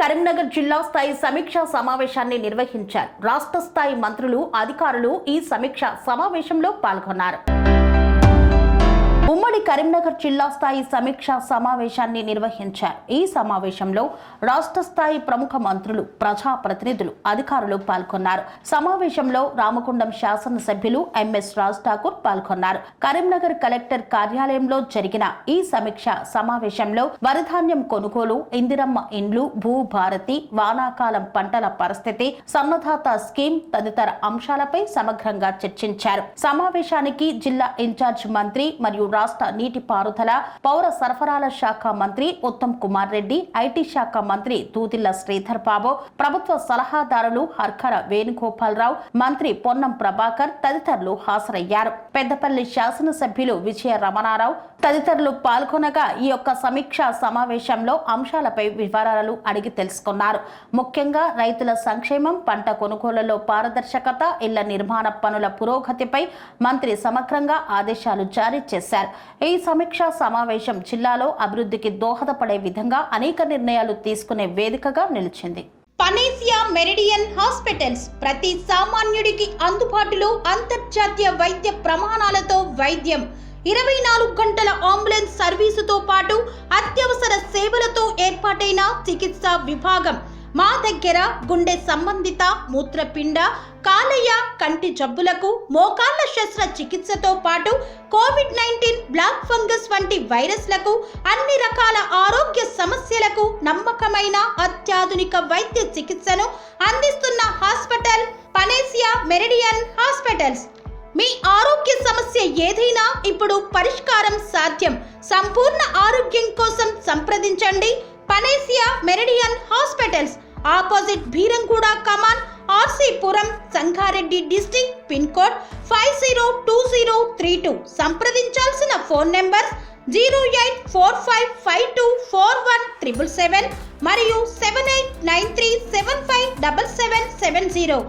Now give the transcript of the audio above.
కరీంనగర్ జిల్లా స్థాయి సమీక్షా సమావేశాన్ని నిర్వహించారు. రాష్ట్ర స్థాయి మంత్రులు, అధికారులు ఈ సమీక్షా సమావేశంలో పాల్గొన్నారు. ఉమ్మడి కరీంనగర్ జిల్లా స్థాయి సమీక్షా సమావేశాన్ని నిర్వహించారు. ఈ సమావేశంలో రాష్ట్ర స్థాయి ప్రముఖ మంత్రులు, ప్రజాప్రతినిధులు, అధికారులు పాల్గొన్నారు. సమావేశంలో రామగుండం శాసనసభ్యులు ఎంఎస్ రాజ్ ఠాకూర్ పాల్గొన్నారు. కరీంనగర్ కలెక్టర్ కార్యాలయంలో జరిగిన ఈ సమీక్షా సమావేశంలో వరిధాన్యం కొనుగోలు, ఇందిరమ్మ ఇండ్లు, భూభారతి, వానాకాలం పంటల పరిస్థితి, సన్నధాత స్కీమ్ తదితర అంశాలపై సమగ్రంగా చర్చించారు. సమావేశానికి జిల్లా ఇన్ఛార్జ్ మంత్రి మరియు రాష్ట్ర నీటిపారుదల, పౌర సరఫరాల శాఖ మంత్రి ఉత్తమ్ కుమార్ రెడ్డి, ఐటీ శాఖ మంత్రి దూదిల్ల శ్రీధర్ బాబు, ప్రభుత్వ సలహాదారులు హర్కర వేణుగోపాలరావు, మంత్రి పొన్నం ప్రభాకర్ తదితరులు హాజరయ్యారు. పెద్దపల్లి శాసనసభ్యులు విజయ రమణారావు తదితరులు పాల్గొనగా ఈ యొక్క సమీక్షా సమావేశంలో అంశాలపై వివరాలు అడిగి తెలుసుకున్నారు. ముఖ్యంగా రైతుల సంక్షేమం, పంట కొనుగోలులో పారదర్శకత, ఇళ్ల నిర్మాణ పనుల పురోగతిపై మంత్రి సమగ్రంగా ఆదేశాలు జారీ చేశారు. ఈ సమీక్షా సమావేశం జిల్లాలో అభివృద్ధికి దోహదపడే విధంగా అనేక నిర్ణయాలు తీసుకునే వేదికగా నిలిచింది. పనేసియా మెరిడియన్ హాస్పిటల్స్ ప్రతి సామాన్యుడికి అందుబాటులో అంతర్జాతీయ వైద్య ప్రమాణాలతో వైద్యం, 24 గంటల అంబులెన్స్ సర్వీసుతో పాటు అత్యవసర సేవలతో ఏర్పాటైన చికిత్సా విభాగం. మా దగ్గర గుండె సంబంధిత, మూత్రపిండ, కాలేయ, కంటి జబ్బులకు, మోకాళ్ల శస్త్రచికిత్సతో పాటు కోవిడ్-19, బ్లాక్ ఫంగస్ వంటి వైరస్లకు, అన్ని రకాల ఆరోగ్య సమస్యలకు నమ్మకమైన అత్యాధునిక వైద్య చికిత్సను అందిస్తున్న హాస్పిటల్ పనేసియా మెరిడియన్ హాస్పిటల్స్. మీ ఆరోగ్య సమస్య ఏదైనా ఇప్పుడు పరిష్కారం సాధ్యం. సంపూర్ణ ఆరోగ్యం కోసం సంప్రదించండి Panacea Meridian Hospitals, opposite Bheeramguda Kaman, RC Puram, Sangareddy district, pin code 502032. సంప్రదించాల్సిన ఫోన్ నెంబర్ 0845524177 మరియు 7893757770.